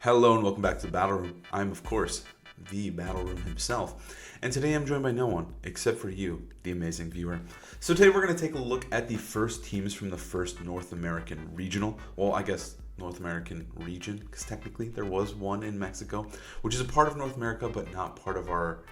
Hello and welcome back to the Battle Room. I'm, of course, the Battle Room himself. And today I'm joined by no one except for you, the amazing viewer. So today we're going to take a look at the first teams from the first North American regional. Well, I guess North American region, because technically there was one in Mexico, which is a part of North America, but not part of our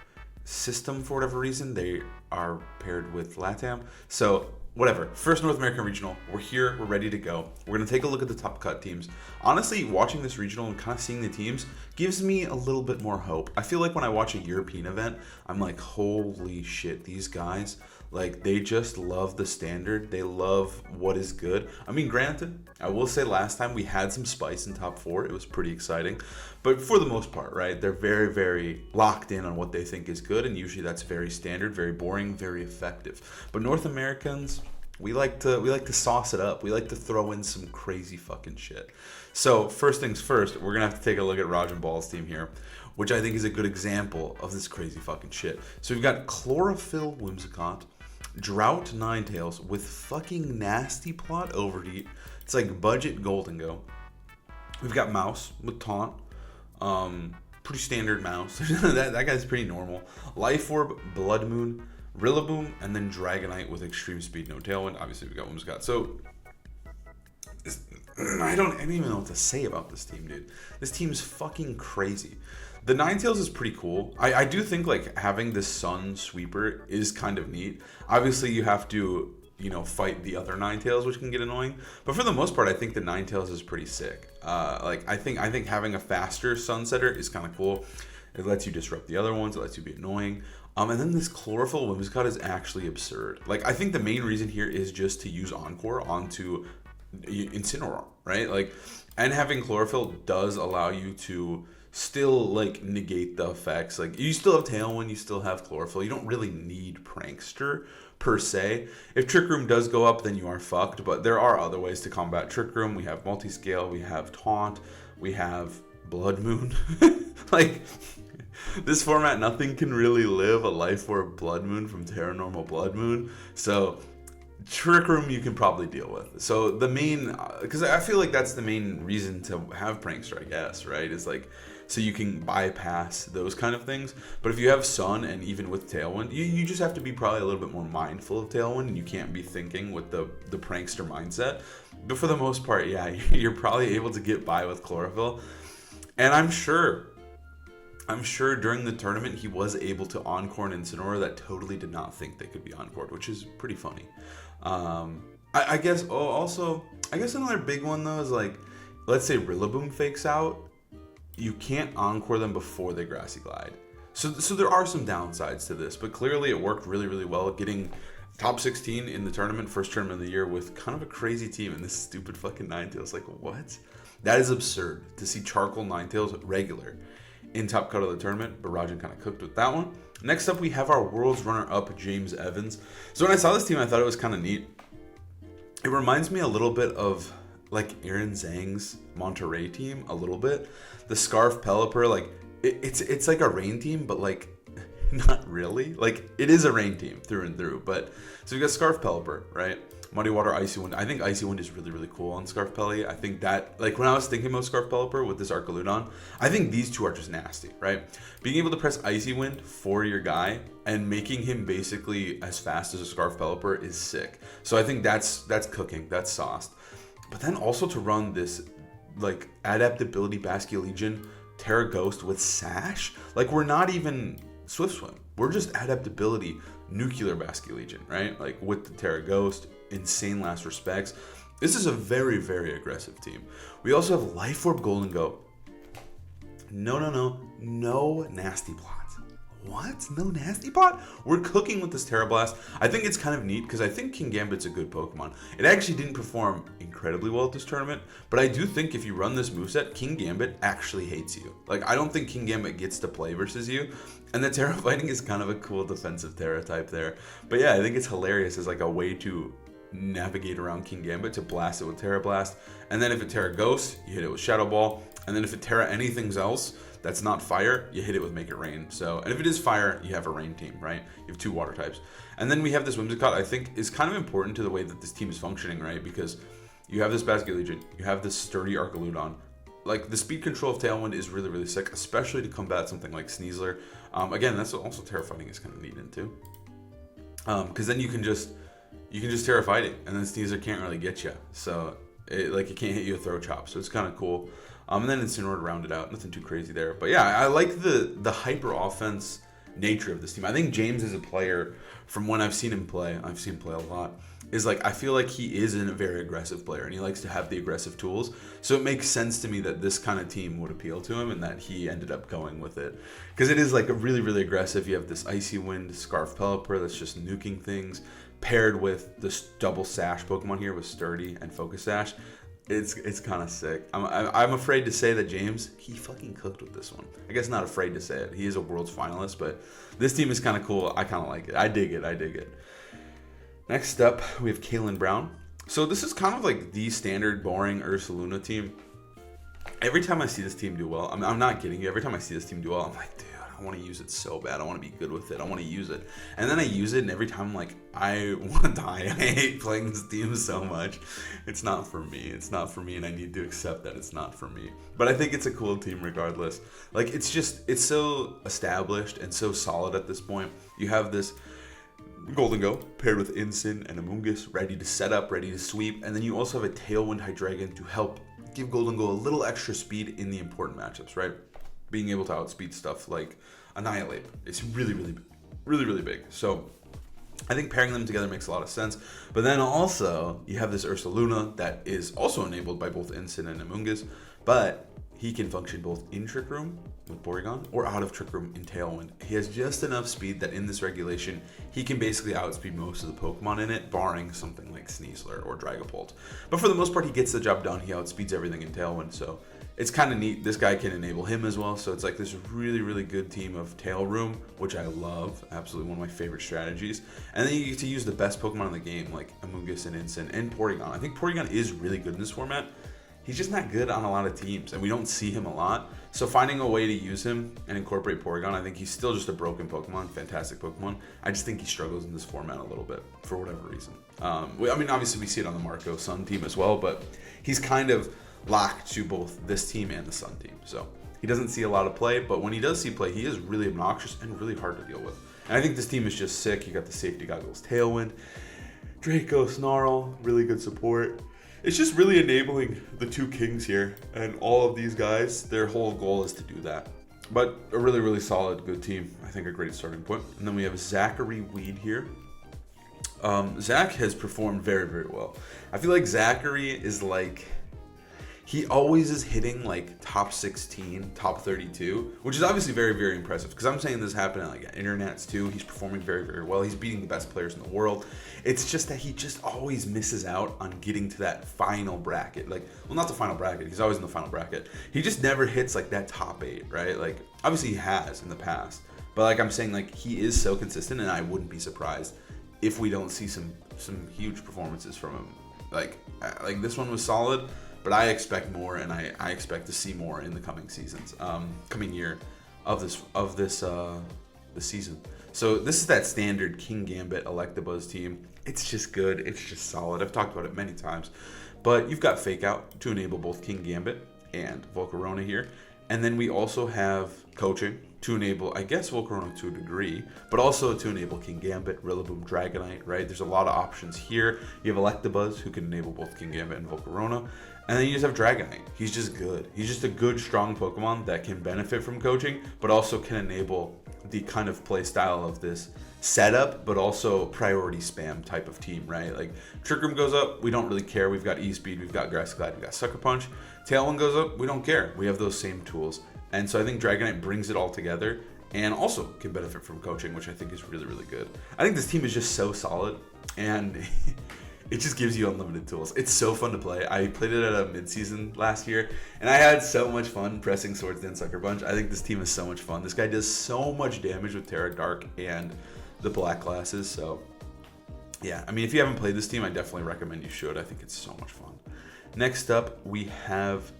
system for whatever reason. They are paired with LATAM. So whatever, first North American regional, we're here, we're ready to go. We're going to take a look at the top cut teams. Honestly, watching this regional and kind of seeing the teams gives me a little bit more hope. I feel like when I watch a European event, I'm like, holy shit, these guys, like, they just love the standard. They love what is good. I mean, granted, I will say last time we had some spice in top four. It was pretty exciting. But for the most part, right, they're very, very locked in on what they think is good. And usually that's very standard, very boring, very effective. But North Americans, we like to sauce it up. We like to throw in some crazy fucking shit. So first things first, we're going to have to take a look at Rajan Bal's team here, which I think is a good example of this crazy fucking shit. So we've got Chlorophyll Whimsicott, Drought Ninetales with fucking Nasty Plot Overheat. It's like budget Golden Go. We've got Mouse with Taunt. Pretty standard Mouse. that guy's pretty normal. Life Orb, Blood Moon, Rillaboom, and then Dragonite with Extreme Speed, no Tailwind. Obviously, we got Whimsicott. So I don't even know what to say about this team, dude. This team's fucking crazy. The Ninetales is pretty cool. I do think like having this Sun Sweeper is kind of neat. Obviously, you have to, fight the other Ninetales, which can get annoying. But for the most part, I think the Ninetales is pretty sick. I think having a faster Sunsetter is kind of cool. It lets you disrupt the other ones. It lets you be annoying. And then this Chlorophyll Whimsicott is actually absurd. Like, I think the main reason here is just to use Encore onto Incineroar, right? Like, and having Chlorophyll does allow you to still like negate the effects. Like, you still have Tailwind, you still have Chlorophyll. You don't really need Prankster per se. If Trick Room does go up, then you are fucked. But there are other ways to combat Trick Room. We have Multiscale, we have Taunt, we have Blood Moon. Like, this format, nothing can really live a Life Orb Blood Moon from Terra Normal Blood Moon. So Trick Room you can probably deal with. So the main, because I feel like that's the main reason to have Prankster, I guess, right? Is like, so you can bypass those kind of things. But if you have Sun and even with Tailwind, you just have to be probably a little bit more mindful of Tailwind, and you can't be thinking with the Prankster mindset. But for the most part, yeah, you're probably able to get by with Chlorophyll. And I'm sure during the tournament he was able to Encore an Incineroar that totally did not think they could be Encored, which is pretty funny. I guess another big one though is like, let's say Rillaboom fakes out, you can't Encore them before they Grassy Glide. So there are some downsides to this, but clearly it worked really, really well, getting top 16 in the tournament, first tournament of the year with kind of a crazy team and this stupid fucking Ninetales. Like, what? That is absurd to see Charcoal Ninetales regular in top cut of the tournament, but Rajan kind of cooked with that one. Next up, we have our world's runner-up, James Evans. So when I saw this team, I thought it was kind of neat. It reminds me a little bit of like Aaron Zhang's Monterey team, a little bit. The Scarf Pelipper, like it's like a rain team, but like not really. Like, it is a rain team through and through. But so we got Scarf Pelipper, right? Muddy Water, Icy Wind. I think Icy Wind is really, really cool on Scarf Pelly. I think that, like, when I was thinking about Scarf Pelipper with this Arcaludon, I think these two are just nasty, right? Being able to press Icy Wind for your guy and making him basically as fast as a Scarf Pelipper is sick. So I think that's cooking, that's sauced. But then also to run this, like, Adaptability Basculegion Terra Ghost with Sash, like, we're not even Swift Swim. We're just Adaptability Nuclear Basculegion, right? Like, with the Terra Ghost, insane last respects. This is a very, very aggressive team. We also have Life Orb Golden Go. No Nasty Plot. What? No Nasty Plot? We're cooking with this Terra Blast. I think it's kind of neat because I think King Gambit's a good Pokemon. It actually didn't perform incredibly well at this tournament, but I do think if you run this moveset, King Gambit actually hates you. Like, I don't think King Gambit gets to play versus you, and the Terra Fighting is kind of a cool defensive Terra type there. But yeah, I think it's hilarious as like a way to navigate around King Gambit, to blast it with Terra Blast, and then if it Terra Ghost, you hit it with Shadow Ball, and then if it Terra anything else that's not fire, you hit it with Make It Rain. So, and if it is fire, you have a rain team, right? You have two water types. And then we have this Whimsicott, I think is kind of important to the way that this team is functioning, right? Because you have this Basculegion, you have this sturdy Arcaludon, like the speed control of Tailwind is really, really sick, especially to combat something like Sneasler. Again, that's what also Terra Fighting is kind of neat into. Because then you can just Terra Fighting, and then Sneasler can't really get you. So it can't hit you a throw chop. So it's kind of cool. And then Incineroar to round it out. Nothing too crazy there. But yeah, I like the hyper offense nature of this team. I think James is a player, from when I've seen him play, I've seen him play a lot, is like, I feel like he is a very aggressive player, and he likes to have the aggressive tools. So it makes sense to me that this kind of team would appeal to him, and that he ended up going with it. Because it is like a really, really aggressive. You have this Icy Wind Scarf Pelipper that's just nuking things, paired with this double Sash Pokemon here with Sturdy and Focus Sash. It's kind of sick. I'm afraid to say that James, he fucking cooked with this one. I guess not afraid to say it. He is a Worlds finalist, but this team is kind of cool. I kind of like it. I dig it. Next up, we have Caelan Brown. So this is kind of like the standard boring Ursaluna team. Every time I see this team do well, I'm not kidding you. Every time I see this team do well, I'm like, dude, I want to use it so bad. I want to be good with it. I want to use it. And then I use it, and every time I'm like, I want to die. I hate playing this team so much. It's not for me. It's not for me, and I need to accept that it's not for me. But I think it's a cool team regardless. Like, it's so established and so solid at this point. You have this Golden Go paired with Incin and Amoonguss, ready to set up, ready to sweep. And then you also have a Tailwind Hydreigon to help give Golden Go a little extra speed in the important matchups, right? Being able to outspeed stuff like Annihilate. It's really, really, really, really big. So I think pairing them together makes a lot of sense. But then also, you have this Ursaluna that is also enabled by both Incin and Amoonguss, but he can function both in Trick Room with Porygon or out of Trick Room in Tailwind. He has just enough speed that in this regulation, he can basically outspeed most of the Pokemon in it, barring something like Sneasler or Dragapult. But for the most part, he gets the job done. He outspeeds everything in Tailwind, so it's kind of neat. This guy can enable him as well, so it's like this really, really good team of Tail Room, which I love. Absolutely one of my favorite strategies. And then you get to use the best Pokemon in the game, like Amoonguss and Incin and Porygon. I think Porygon is really good in this format. He's just not good on a lot of teams, and we don't see him a lot. So finding a way to use him and incorporate Porygon, I think he's still just a broken Pokemon, fantastic Pokemon. I just think he struggles in this format a little bit for whatever reason. I mean, obviously we see it on the Marco Sun team as well, but he's kind of locked to both this team and the Sun team. So he doesn't see a lot of play, but when he does see play, he is really obnoxious and really hard to deal with. And I think this team is just sick. You got the Safety Goggles Tailwind, Draco, Snarl, really good support. It's just really enabling the two kings here, and all of these guys, their whole goal is to do that. But a really, really solid, good team. I think a great starting point. And then we have Zachary Weed here. Zach has performed very, very well. I feel like Zachary is like, he always is hitting like top 16, top 32, which is obviously very, very impressive, because I'm saying this happened at like internets too. He's performing very, very well. He's beating the best players in the world. It's just that he just always misses out on getting to that final bracket. Like, well, not the final bracket. He's always in the final bracket. He just never hits like that top 8, right? Like, obviously he has in the past, but like I'm saying, like he is so consistent, and I wouldn't be surprised if we don't see some huge performances from him. Like this one was solid, but I expect more, and I expect to see more in the coming seasons, coming year of this season. So this is that standard King Gambit Electabuzz team. It's just good. It's just solid. I've talked about it many times. But you've got Fake Out to enable both King Gambit and Volcarona here. And then we also have Coaching to enable, I guess, Volcarona to a degree, but also to enable King Gambit, Rillaboom, Dragonite, right? There's a lot of options here. You have Electabuzz, who can enable both King Gambit and Volcarona. And then you just have Dragonite. He's just good. He's just a good, strong Pokemon that can benefit from coaching, but also can enable the kind of play style of this setup, but also priority spam type of team, right? Like, Trick Room goes up, we don't really care. We've got E-Speed, we've got Grass Glide, we've got Sucker Punch. Tailwind goes up, we don't care. We have those same tools. And so I think Dragonite brings it all together and also can benefit from coaching, which I think is really, really good. I think this team is just so solid, and it just gives you unlimited tools. It's so fun to play. I played it at a mid-season last year, and I had so much fun pressing Swords Dance Sucker Punch. I think this team is so much fun. This guy does so much damage with Terra Dark and the Black Glasses. So, yeah. I mean, if you haven't played this team, I definitely recommend you should. I think it's so much fun. Next up, we have,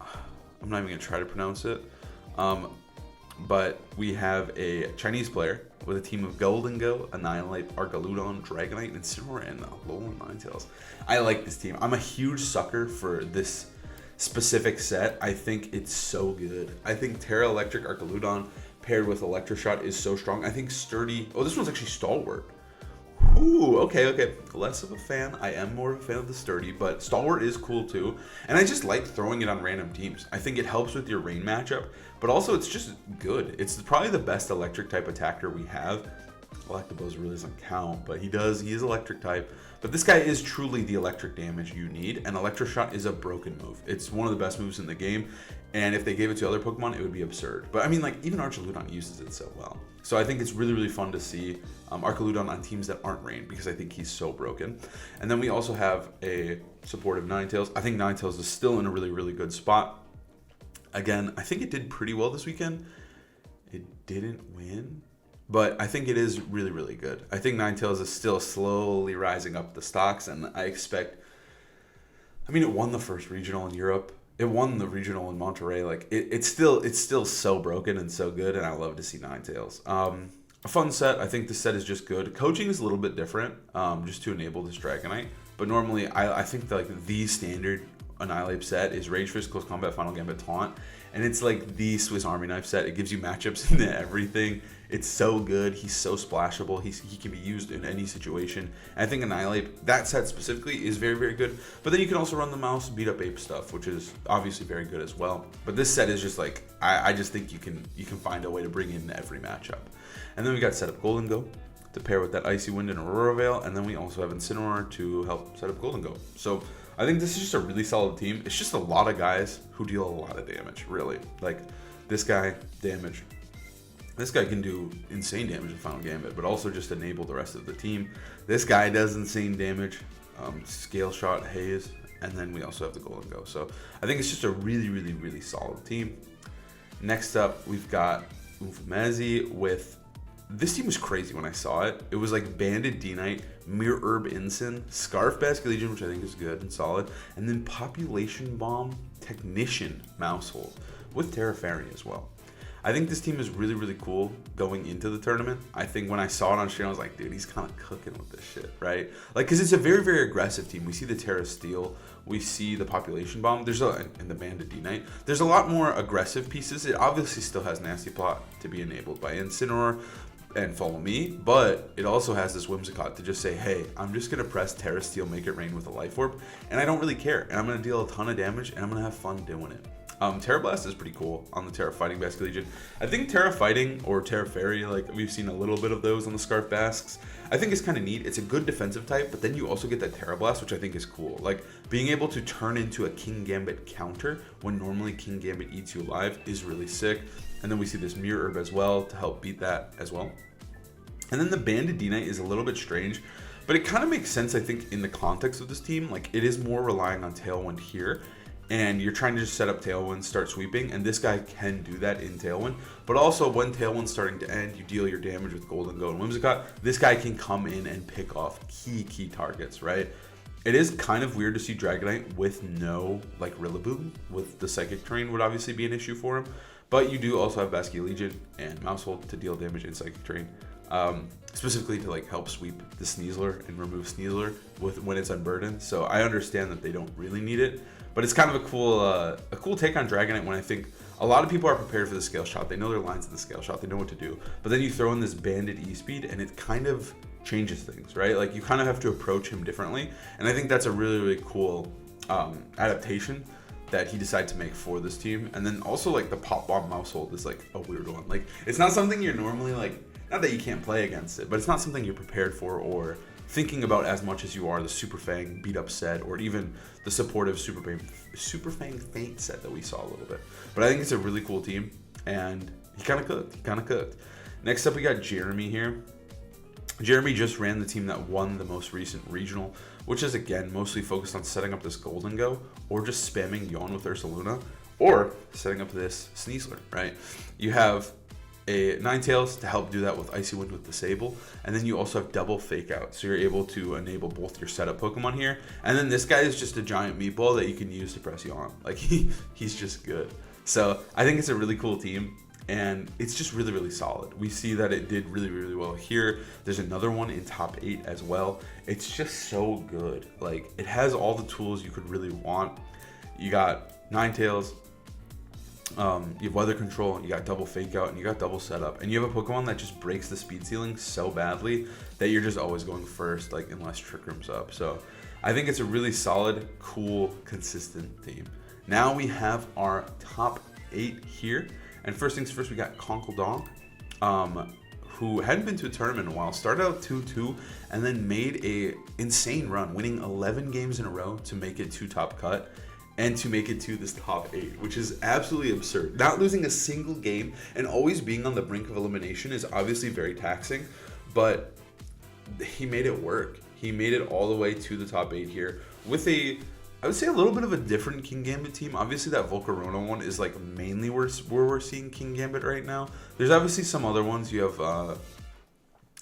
I'm not even going to try to pronounce it, but we have a Chinese player with a team of Golden Go, Annihilate, Argaludon, Dragonite, and Incineroar, and Alolan Ninetales. I like this team. I'm a huge sucker for this specific set, I think it's so good. I think Terra Electric Archaludon paired with Electroshot is so strong. I think Sturdy... Oh, this one's actually Stalwart. Ooh, okay. Less of a fan. I am more of a fan of the Sturdy, but Stalwart is cool too. And I just like throwing it on random teams. I think it helps with your rain matchup, but also it's just good. It's probably the best electric type attacker we have. Electabuzz really doesn't count, but he is electric type. But this guy is truly the electric damage you need, and Electroshot is a broken move. It's one of the best moves in the game, and if they gave it to other Pokemon, it would be absurd. But I mean, like, even Archaludon uses it so well. So I think it's really, really fun to see Archaludon on teams that aren't rain, because I think he's so broken. And then we also have a supportive Ninetales. I think Ninetales is still in a really, really good spot. Again, I think it did pretty well this weekend. It didn't win, but I think it is really, really good. I think Ninetales is still slowly rising up the stocks, and I expect... I mean, it won the first regional in Europe. It won the regional in Monterey. Like, it's still so broken and so good, and I love to see Ninetales. A fun set. I think this set is just good. Coaching is a little bit different, just to enable this Dragonite. But normally, I think that, like, the standard Annihilate set is Rage Fist, Close Combat, Final Gambit, Taunt. And it's like the Swiss Army Knife set. It gives you matchups into everything. It's so good. He's so splashable. He can be used in any situation. And I think Annihilate, that set specifically, is very, very good. But then you can also run the mouse, beat up ape stuff, which is obviously very good as well. But this set is just like, I just think you can find a way to bring in every matchup. And then we got set up Golden Go to pair with that Icy Wind and Aurora Veil. And then we also have Incineroar to help set up Golden Go. So I think this is just a really solid team. It's just a lot of guys who deal a lot of damage, really. Like, this guy, damage. This guy can do insane damage in Final Gambit, but also just enable the rest of the team. This guy does insane damage. Scale Shot, Haze, and then we also have the Golden Go. So I think it's just a really, really, really solid team. Next up, we've got Ofomezie with... This team was crazy when I saw it. It was like Banded D-Knight, Mirror Herb Ensign, Scarf Basculegion, which I think is good and solid, and then Population Bomb Technician Mousehold with Terra Fairy as well. I think this team is really, really cool going into the tournament. I think when I saw it on stream, I was like, dude, he's kind of cooking with this shit, right? Like, because it's a very, very aggressive team. We see the Terra Steel, we see the Population Bomb, and the Banded D-Knight. There's a lot more aggressive pieces. It obviously still has Nasty Plot to be enabled by Incineroar and Follow Me, but it also has this Whimsicott to just say, hey, I'm just going to press Terra Steel, make it rain with a Life Orb, and I don't really care, and I'm going to deal a ton of damage, and I'm going to have fun doing it. Terra Blast is pretty cool on the Terra Fighting Basculegion. I think Terra Fighting or Terra Fairy, like, we've seen a little bit of those on the Scarf Basks. I think it's kind of neat. It's a good defensive type, but then you also get that Terra Blast, which I think is cool. Like, being able to turn into a King Gambit counter when normally King Gambit eats you alive is really sick. And then we see this Mirror Herb as well to help beat that as well. And then the Banded D-Knight is a little bit strange, but it kind of makes sense, I think, in the context of this team. Like, it is more relying on Tailwind here, and you're trying to just set up Tailwind, start sweeping, and this guy can do that in Tailwind. But also, when Tailwind's starting to end, you deal your damage with Golden Go and Whimsicott. This guy can come in and pick off key targets, right? It is kind of weird to see Dragonite with no, like, Rillaboom, with the Psychic Terrain would obviously be an issue for him. But you do also have Basculegion and Mousehold to deal damage in Psychic Terrain. Specifically to, like, help sweep the Sneasler and remove Sneasler when it's unburdened. So I understand that they don't really need it, but it's kind of a cool take on Dragonite when I think a lot of people are prepared for the Scale Shot. They know their lines in the Scale Shot. They know what to do. But then you throw in this Banded E-Speed and it kind of changes things, right? Like, you kind of have to approach him differently. And I think that's a really, really cool adaptation that he decided to make for this team. And then also, like, the Pop Bomb Mousehold is, like, a weird one. Like, it's not something you're normally, like, not that you can't play against it, but it's not something you're prepared for or thinking about as much as you are the Super Fang beat up set or even the supportive Super Fang Feint set that we saw a little bit. But I think it's a really cool team, and he kind of cooked. Next up, we got Jérémy here. Jérémy just ran the team that won the most recent regional, which is, again, mostly focused on setting up this Golden Go or just spamming Yawn with Ursaluna or setting up this Sneasler, right? You have a Ninetales to help do that with Icy Wind with Disable, and then you also have double Fake Out, so you're able to enable both your setup Pokemon here. And then this guy is just a giant meatball that you can use to press Yawn. Like, he's just good. So I think it's a really cool team, and it's just really, really solid. We see that it did really, really well here. There's another one in top 8 as well. It's just so good. Like, it has all the tools you could really want. You got Ninetales, you have weather control, you got double fake out, and you got double setup, and you have a Pokemon that just breaks the speed ceiling so badly that you're just always going first, like unless Trick Room's up. So I think it's a really solid, cool, consistent team. Now we have our top 8 here, and first things first, we got Conkle Donk, who hadn't been to a tournament in a while, started out 2-2, and then made a insane run, winning 11 games in a row to make it to top cut, and to make it to this top 8, which is absolutely absurd. Not losing a single game and always being on the brink of elimination is obviously very taxing, but he made it work. He made it all the way to the top 8 here with I would say a little bit of a different King Gambit team. Obviously that Volcarona one is like mainly where we're seeing King Gambit right now. There's obviously some other ones. You have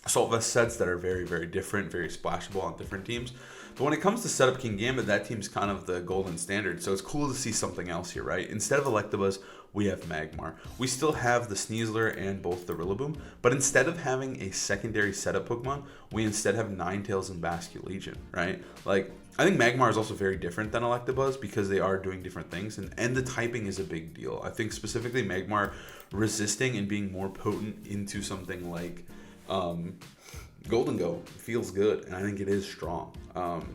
Assault Vest sets that are very, very different, very splashable on different teams. But when it comes to setup King Gambit, that team's kind of the golden standard. So it's cool to see something else here, right? Instead of Electabuzz, we have Magmar. We still have the Sneasler and both the Rillaboom, but instead of having a secondary setup Pokemon, we instead have Ninetales and Basculegion, right? Like, I think Magmar is also very different than Electabuzz because they are doing different things, and the typing is a big deal. I think specifically Magmar resisting and being more potent into something like Golden Go feels good, and I think it is strong.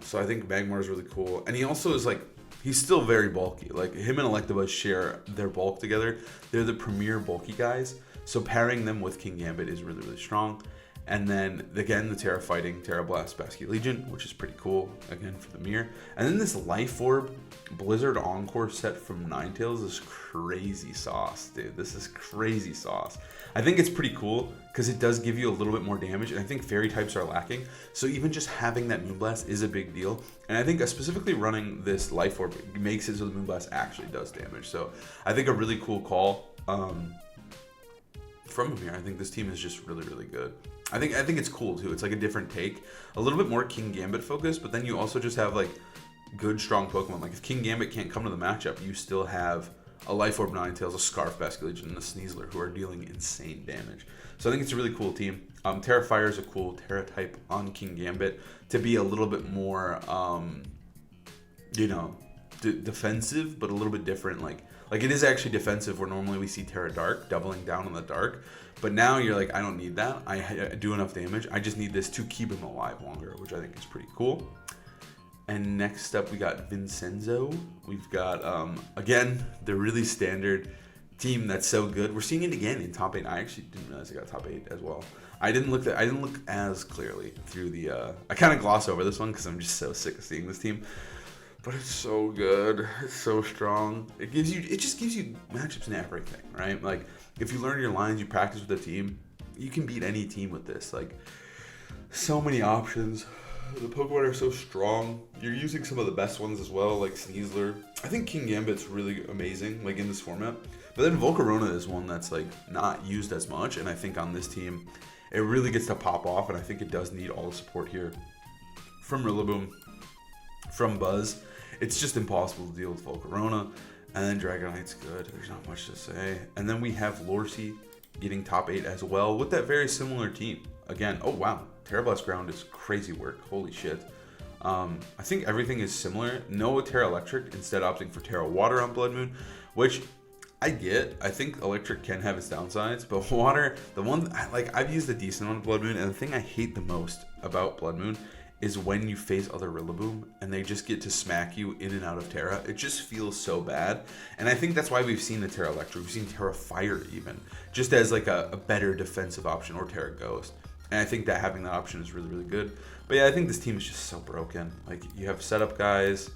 So I think Magmar is really cool, and he also is like, he's still very bulky. Like him and Electabuzz share their bulk together. They're the premier bulky guys, so pairing them with King Gambit is really, really strong. And then, again, the Terra Fighting, Terra Blast, Basculegion, which is pretty cool, again, for the mirror. And then this Life Orb Blizzard Encore set from Ninetales is crazy sauce, dude. This is crazy sauce. I think it's pretty cool, because it does give you a little bit more damage, and I think Fairy types are lacking. So even just having that Moonblast is a big deal. And I think specifically running this Life Orb makes it so the Moonblast actually does damage. So I think a really cool call from him here. I think this team is just really, really good. I think it's cool too. It's like a different take, a little bit more King Gambit focused, but then you also just have like good, strong Pokemon. Like if King Gambit can't come to the matchup, you still have a Life Orb Ninetales, a Scarf Basculegion, and a Sneasler who are dealing insane damage. So I think it's a really cool team. Terra Fire is a cool Terra type on King Gambit to be a little bit more, defensive, but a little bit different. Like it is actually defensive where normally we see Terra Dark doubling down on the Dark. But now you're like, I don't need that. I do enough damage. I just need this to keep him alive longer, which I think is pretty cool. And next up, we got Vincenzo. We've got, again, the really standard team that's so good. We're seeing it again in top 8. I actually didn't realize I got top 8 as well. I didn't look as clearly through the... I kind of gloss over this one because I'm just so sick of seeing this team. But it's so good. It's so strong. It just gives you matchups in everything, right? Like, if you learn your lines, you practice with the team, you can beat any team with this. Like, so many options. The Pokemon are so strong. You're using some of the best ones as well, like Sneasler. I think King Gambit's really amazing, like in this format. But then Volcarona is one that's like not used as much, and I think on this team, it really gets to pop off, and I think it does need all the support here. From Rillaboom, from Buzz. It's just impossible to deal with Volcarona. And then Dragonite's good. There's not much to say. And then we have Lorcy getting top 8 as well with that very similar team. Again, oh wow. Terra Blast Ground is crazy work. Holy shit. I think everything is similar. No Terra Electric, instead opting for Terra Water on Blood Moon, which I get. I think Electric can have its downsides, but Water, the one, like I've used a decent one on Blood Moon, and the thing I hate the most about Blood Moon is when you face other Rillaboom and they just get to smack you in and out of Terra. It just feels so bad. And I think that's why we've seen the Terra Electric. We've seen Terra Fire even, just as like a better defensive option, or Terra Ghost. And I think that having that option is really, really good. But yeah, I think this team is just so broken. Like, you have setup guys.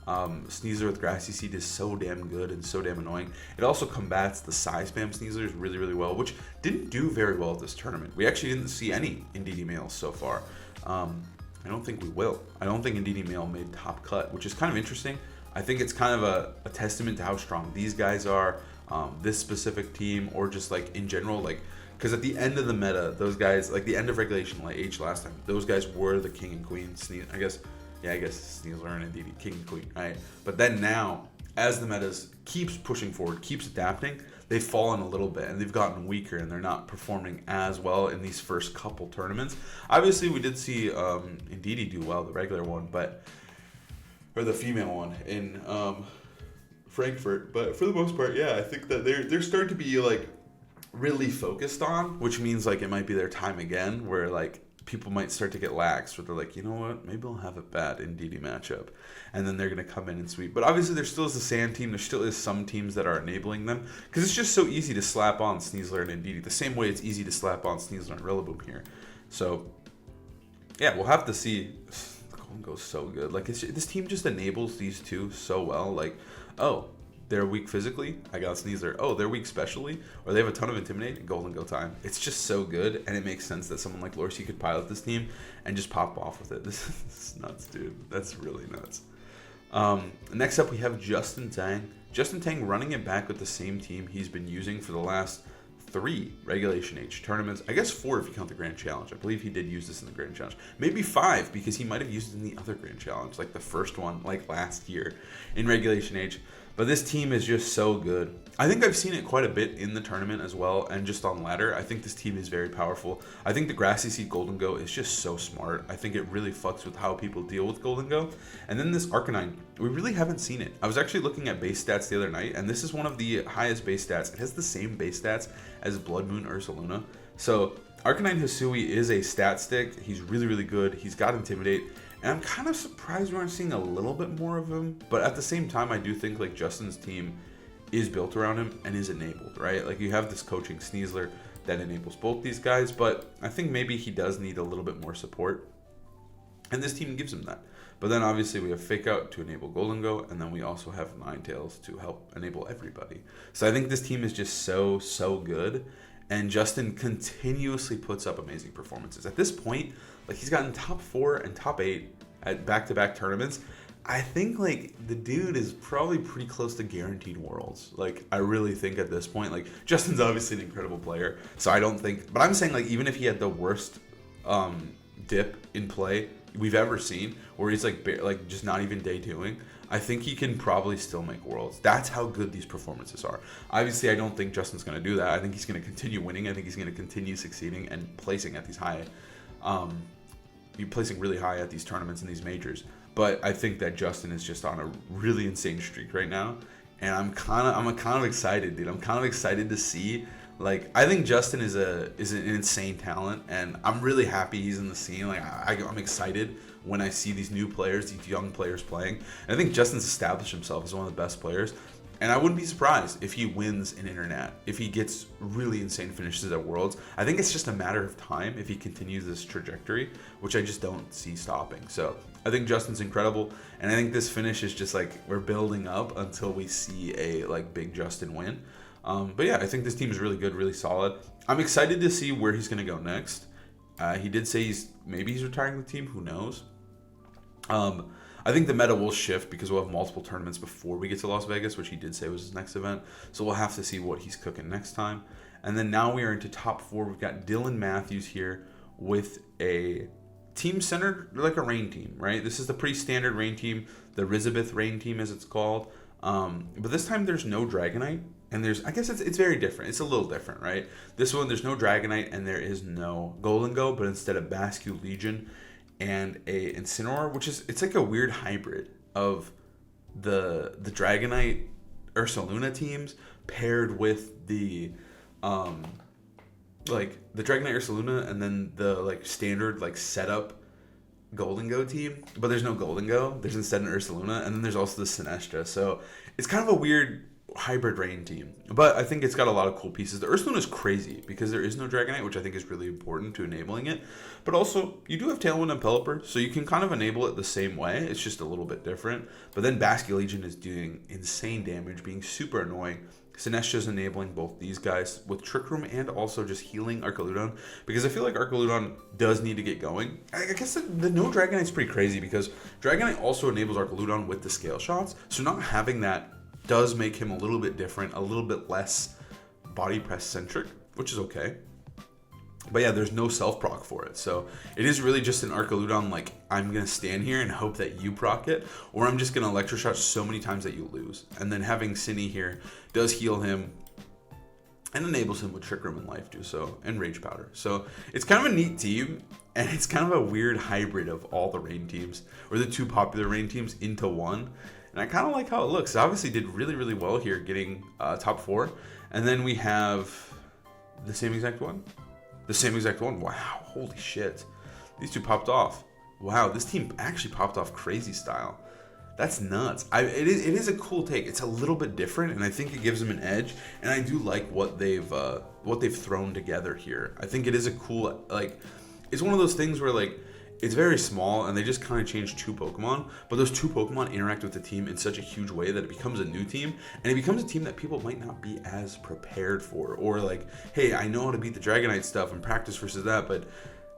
Sneasler with Grassy Seed is so damn good and so damn annoying. It also combats the Psy Spam Sneaslers really, really well, which didn't do very well at this tournament. We actually didn't see any Indeedee males so far. I don't think we will. I don't think Indeedee Male made top cut, which is kind of interesting. I think it's kind of a testament to how strong these guys are, this specific team, or just like in general, like, because at the end of the meta, those guys, like the end of Regulation like H last time, those guys were the king and queen. I guess Sneasler and Indeedee, king and queen, right? But then now, as the metas keeps pushing forward, keeps adapting, they've fallen a little bit and they've gotten weaker, and they're not performing as well in these first couple tournaments. Obviously, we did see Indeedee do well, the regular one, or the female one, in Frankfurt. But for the most part, yeah, I think that they're starting to be like really focused on, which means like it might be their time again, where like people might start to get lax, where they're like, you know what, maybe I'll have a bad Ndidi matchup, and then they're gonna come in and sweep. But obviously, there still is the Sand team. There still is some teams that are enabling them, because it's just so easy to slap on Sneasler and Ndidi, the same way it's easy to slap on Sneasler and Rillaboom here. So yeah, we'll have to see. Golden goes so good. Like this team just enables these two so well. Like, oh, they're weak physically, I got Sneasler. Oh, they're weak specially, or they have a ton of Intimidate, Golden Go time. It's just so good, and it makes sense that someone like Lorcy could pilot this team and just pop off with it. This is nuts, dude. That's really nuts. Next up, we have Justin Tang. Justin Tang running it back with the same team he's been using for the last 3 Regulation H tournaments. I guess 4 if you count the Grand Challenge. I believe he did use this in the Grand Challenge. Maybe 5 because he might have used it in the other Grand Challenge, like the first one, like last year in Regulation H. But this team is just so good. I think I've seen it quite a bit in the tournament as well, and just on ladder. I think this team is very powerful. I think the Grassy Seed Golden Go is just so smart. I think it really fucks with how people deal with Golden Go. And then this Arcanine, we really haven't seen it. I was actually looking at base stats the other night, and this is one of the highest base stats. It has the same base stats as Blood Moon Ursaluna. So Arcanine Hisui is a stat stick. He's really, really good. He's got Intimidate. And I'm kind of surprised we aren't seeing a little bit more of him. But at the same time, I do think like Justin's team is built around him and is enabled, right? Like you have this coaching Sneasler that enables both these guys. But I think maybe he does need a little bit more support. And this team gives him that. But then obviously we have Fake Out to enable Golden Go. And then we also have Ninetales to help enable everybody. So I think this team is just so, so good. And Justin continuously puts up amazing performances. At this point, like he's gotten top 4 and top 8 at back-to-back tournaments. I think like the dude is probably pretty close to guaranteed worlds. Like I really think at this point, like Justin's obviously an incredible player. So I don't think, but I'm saying like even if he had the worst dip in play we've ever seen, where he's like just not even day 2ing, I think he can probably still make worlds. That's how good these performances are. Obviously, I don't think Justin's going to do that. I think he's going to continue winning. I think he's going to continue succeeding and placing at these high, placing really high at these tournaments and these majors. But I think that Justin is just on a really insane streak right now, and I'm kind of excited, dude. I'm kind of excited to see. Like, I think Justin is an insane talent, and I'm really happy he's in the scene. Like, I'm excited when I see these new players, these young players playing. And I think Justin's established himself as one of the best players. And I wouldn't be surprised if he wins an Internet, if he gets really insane finishes at Worlds. I think it's just a matter of time if he continues this trajectory, which I just don't see stopping. So I think Justin's incredible. And I think this finish is just like, we're building up until we see a like big Justin win. But yeah, I think this team is really good, really solid. I'm excited to see where he's going to go next. He did say maybe he's retiring the team. Who knows? I think the meta will shift because we'll have multiple tournaments before we get to Las Vegas, which he did say was his next event. So we'll have to see what he's cooking next time. And then now we are into top 4. We've got Dylan Matthews here with a team centered like a rain team, right? This is the pretty standard rain team, the Rizabeth rain team as it's called. But this time there's no Dragonite. And I guess it's very different. It's a little different, right? This one, there's no Dragonite and there is no Golden Go, but instead of Bascu Legion and a Incineroar, it's like a weird hybrid of the Dragonite Ursaluna teams paired with the like the Dragonite Ursaluna and then the like standard like setup Golden Go team, but there's no Golden Go. There's instead an Ursaluna, and then there's also the Sinestro. So it's kind of a weird hybrid rain team, but I think it's got a lot of cool pieces. The Ursaluna is crazy because there is no Dragonite, which I think is really important to enabling it, but also you do have Tailwind and Pelipper, so you can kind of enable it the same way. It's just a little bit different. But then Bascu Legion is doing insane damage, being super annoying. Sinestra's enabling both these guys with Trick Room and also just healing Arcaludon, because I feel like Arcaludon does need to get going. I guess the no Dragonite's pretty crazy because Dragonite also enables Arcaludon with the scale shots, so not having that does make him a little bit different, a little bit less body press centric, which is okay. But yeah, there's no self proc for it. So it is really just an Arcaludon, like, I'm going to stand here and hope that you proc it, or I'm just going to Electroshock so many times that you lose. And then having Cine here does heal him and enables him with Trick Room and Life Dew, and Rage Powder. So it's kind of a neat team, and it's kind of a weird hybrid of all the rain teams, or the 2 popular rain teams into one. And I kind of like how it looks. It obviously did really, really well here getting top 4. And then we have the same exact one. The same exact one. Wow. Holy shit. These two popped off. Wow. This team actually popped off crazy style. That's nuts. It is a cool take. It's a little bit different, and I think it gives them an edge. And I do like what they've thrown together here. I think it is a cool, like, it's one of those things where, like, it's very small, and they just kind of change 2 Pokemon, but those 2 Pokemon interact with the team in such a huge way that it becomes a new team, and it becomes a team that people might not be as prepared for, or like, hey, I know how to beat the Dragonite stuff and practice versus that, but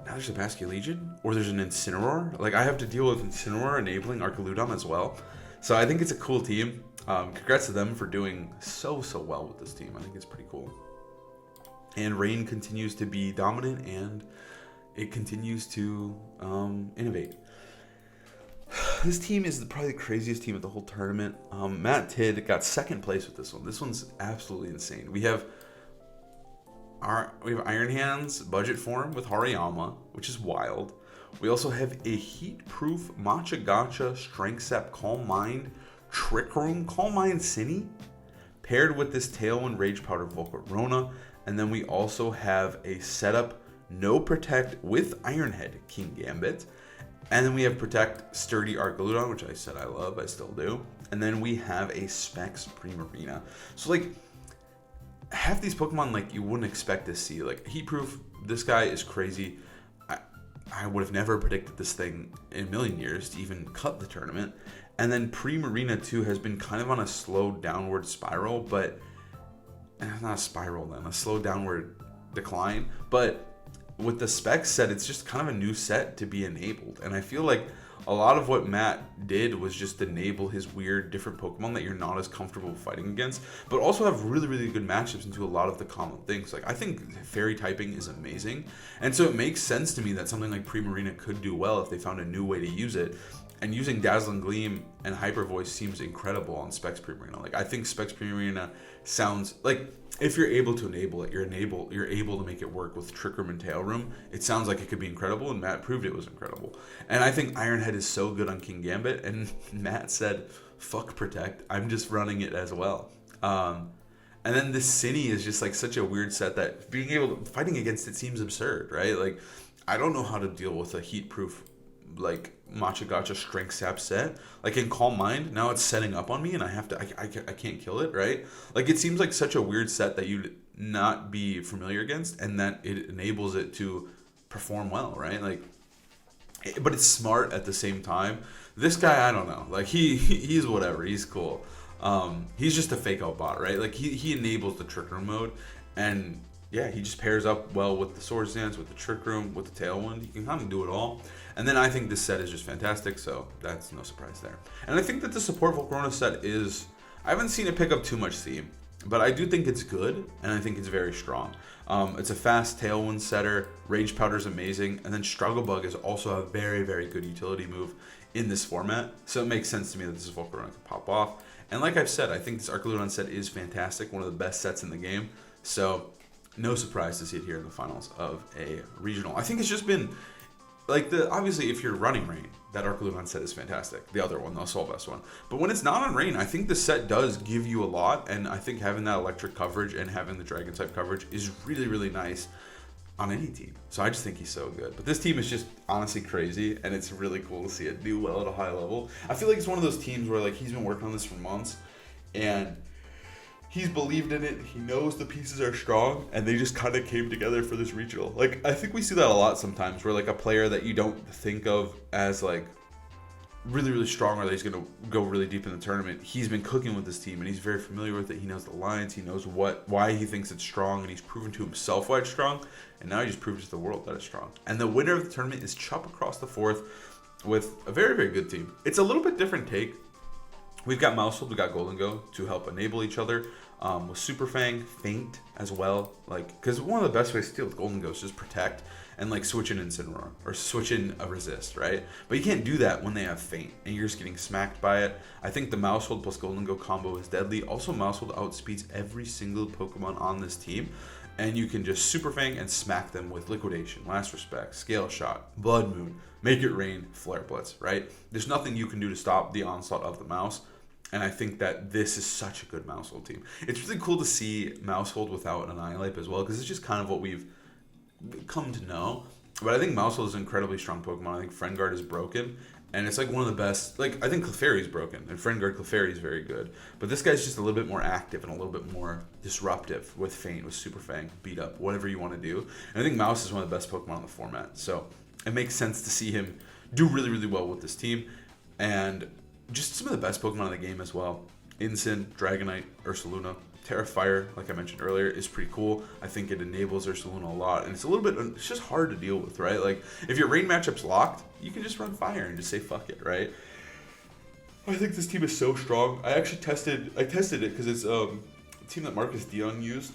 now there's a Basculegion, or there's an Incineroar. Like, I have to deal with Incineroar enabling Arcaludon as well, so I think it's a cool team. Congrats to them for doing so well with this team. I think it's pretty cool. And Rain continues to be dominant, and it continues to innovate. This team is probably the craziest team of the whole tournament. Matt Tidd got 2nd place with this one. This one's absolutely insane. We have Iron Hands budget form with Hariyama, which is wild. We also have a heat-proof Matcha Gacha Strength Sap Calm Mind Trick Room Calm Mind Cine paired with this Tailwind Rage Powder Volcarona. And then we also have a setup No Protect with Iron Head King Gambit. And then we have Protect Sturdy Arcaludon, which I said I love, I still do. And then we have a Specs Primarina. So, like, half these Pokemon, like, you wouldn't expect to see. Like, Heatproof, this guy is crazy. I would have never predicted this thing in a million years to even cut the tournament. And then Primarina, too, has been kind of on a slow downward spiral, but not a spiral then, a slow downward decline. But with the Specs set, it's just kind of a new set to be enabled. And I feel like a lot of what Matt did was just enable his weird different Pokemon that you're not as comfortable fighting against, but also have really, really good matchups into a lot of the common things. Like, I think Fairy typing is amazing. And so it makes sense to me that something like Primarina could do well if they found a new way to use it. And using Dazzling Gleam and Hyper Voice seems incredible on Specs Primarina. Like, I think Specs Primarina sounds like, if you're able to enable it, you're able to make it work with Trick Room and Tail Room. It sounds like it could be incredible, and Matt proved it was incredible. And I think Iron Head is so good on King Gambit, and Matt said, fuck Protect, I'm just running it as well. And then this Cine is just like such a weird set that fighting against it seems absurd, right? Like, I don't know how to deal with a heat-proof, like, Matcha Gacha Strength Sap set. Like, in Calm Mind, now it's setting up on me and I can't kill it, right? Like, it seems like such a weird set that you'd not be familiar against, and that it enables it to perform well, right? Like, but it's smart at the same time. This guy, I don't know. Like, he's whatever. He's cool. He's just a fake out bot, right? Like, he enables the Trick Room mode, and yeah, he just pairs up well with the Swords Dance, with the Trick Room, with the Tailwind. He can kind of do it all. And then I think this set is just fantastic, so that's no surprise there. And I think that the support Volcarona set is, I haven't seen it pick up too much steam, but I do think it's good, and I think it's very strong. It's a fast Tailwind setter, Rage Powder is amazing, and then Struggle Bug is also a very, very good utility move in this format, so it makes sense to me that this Volcarona can pop off. And like I've said, I think this Arcaludon set is fantastic, one of the best sets in the game, so no surprise to see it here in the finals of a regional. I think it's just been, like, obviously if you're running Rain, that Arcaludon set is fantastic. The other one, the Assault Vest one. But when it's not on Rain, I think the set does give you a lot, and I think having that electric coverage and having the Dragon type coverage is really, really nice on any team. So I just think he's so good. But this team is just honestly crazy, and it's really cool to see it do well at a high level. I feel like it's one of those teams where, like, he's been working on this for months, and he's believed in it. He knows the pieces are strong, and they just kind of came together for this regional. Like, I think we see that a lot sometimes, where, like, a player that you don't think of as, like, really, really strong, or that he's going to go really deep in the tournament, he's been cooking with this team, and he's very familiar with it. He knows the lines. He knows why he thinks it's strong, and he's proven to himself why it's strong, and now he just proves to the world that it's strong. And the winner of the tournament is Chuppa Cross the fourth with a very, very good team. It's a little bit different take. We've got Mousehold, we've got Golden Go to help enable each other. With Super Fang, Feint as well. Like, because one of the best ways to deal with Golden Go is just protect and, like, switch in Incineroar or switch in a Resist, right? But you can't do that when they have Feint and you're just getting smacked by it. I think the Mousehold plus Golden Go combo is deadly. Also, Mousehold outspeeds every single Pokemon on this team, and you can just Super Fang and smack them with Liquidation, Last Respect, Scale Shot, Blood Moon, Make It Rain, Flare Blitz, right? There's nothing you can do to stop the onslaught of the Mouse. And I think that this is such a good Mousehold team. It's really cool to see Mousehold without an Annihilate as well, because it's just kind of what we've come to know. But I think Mousehold is an incredibly strong Pokemon. I think Friend Guard is broken, and it's like one of the best. Like, I think Clefairy is broken, and Friend Guard Clefairy is very good. But this guy's just a little bit more active and a little bit more disruptive with Feint, with Super Fang, Beat Up, whatever you want to do. And I think Mouse is one of the best Pokemon in the format. So it makes sense to see him do really, really well with this team. And just some of the best Pokemon in the game as well. Incin, Dragonite, Ursaluna, Terra Fire, like I mentioned earlier, is pretty cool. I think it enables Ursaluna a lot, and it's a little bit, it's just hard to deal with, right? Like, if your rain matchup's locked, you can just run Fire and just say fuck it, right? I think this team is so strong. I tested it because it's a team that Marcus Dion used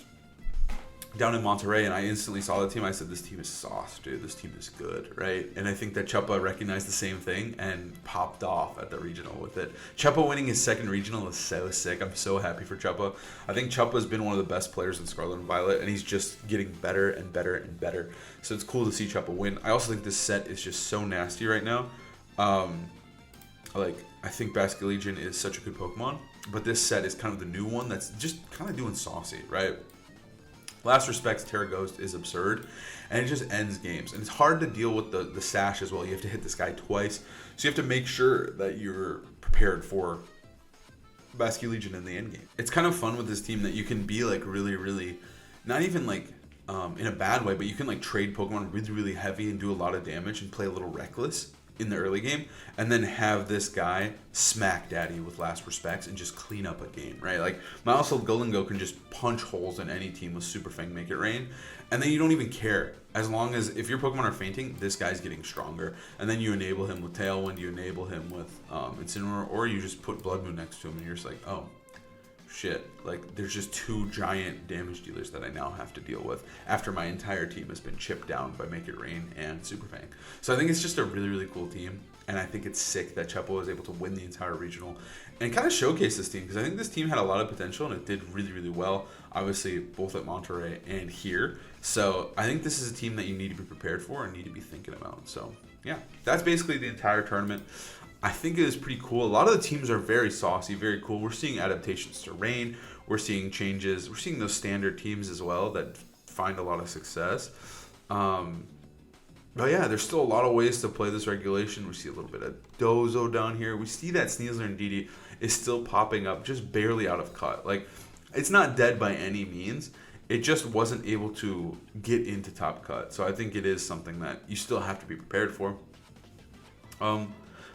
down in Monterey, and I instantly saw the team. I said, this team is sauce, dude. This team is good, right? And I think that Chuppa recognized the same thing and popped off at the regional with it. Chuppa winning his second regional is so sick. I'm so happy for Chuppa. I think Chuppa's been one of the best players in Scarlet and Violet, and he's just getting better and better and better. So it's cool to see Chuppa win. I also think this set is just so nasty right now. Like, I think Basculegion is such a good Pokemon, but this set is kind of the new one that's just kind of doing saucy, right? Last Respects Terra Ghost is absurd, and it just ends games. And it's hard to deal with the Sash as well. You have to hit this guy twice. So you have to make sure that you're prepared for Basculegion in the end game. It's kind of fun with this team that you can be like really, really, not even like in a bad way, but you can like trade Pokemon really, really heavy and do a lot of damage and play a little reckless in the early game, and then have this guy smack daddy with Last Respects and just clean up a game, right? Like, Mousehold Gullingo can just punch holes in any team with Super Fang, Make It Rain, and then you don't even care. As long as, if your Pokemon are fainting, this guy's getting stronger, and then you enable him with Tailwind, you enable him with Incineroar, or you just put Blood Moon next to him, and you're just like, oh, shit, like, there's just two giant damage dealers that I now have to deal with after my entire team has been chipped down by Make It Rain and Super Fang. So I think it's just a really, really cool team, and I think it's sick that Chuppa was able to win the entire regional and kind of showcase this team, because I think this team had a lot of potential and it did really, really well, obviously both at Monterey and here. So I think this is a team that you need to be prepared for and need to be thinking about. So yeah, that's basically the entire tournament. I think it is pretty cool. A lot of the teams are very saucy, very cool. We're seeing adaptations to rain. We're seeing changes. We're seeing those standard teams as well that find a lot of success. But yeah, there's still a lot of ways to play this regulation. We see a little bit of Dozo down here. We see that Sneasler and Didi is still popping up, just barely out of cut. Like, it's not dead by any means. It just wasn't able to get into top cut. So I think it is something that you still have to be prepared for.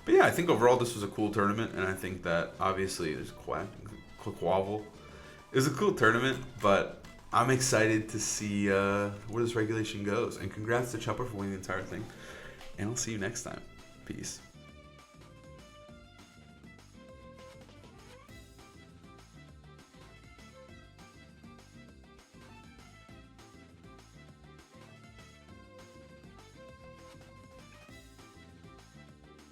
But yeah, I think overall this was a cool tournament, and I think that obviously there's Quackwavel. It was a cool tournament, but I'm excited to see where this regulation goes. And congrats to Chuppa for winning the entire thing. And I'll see you next time. Peace.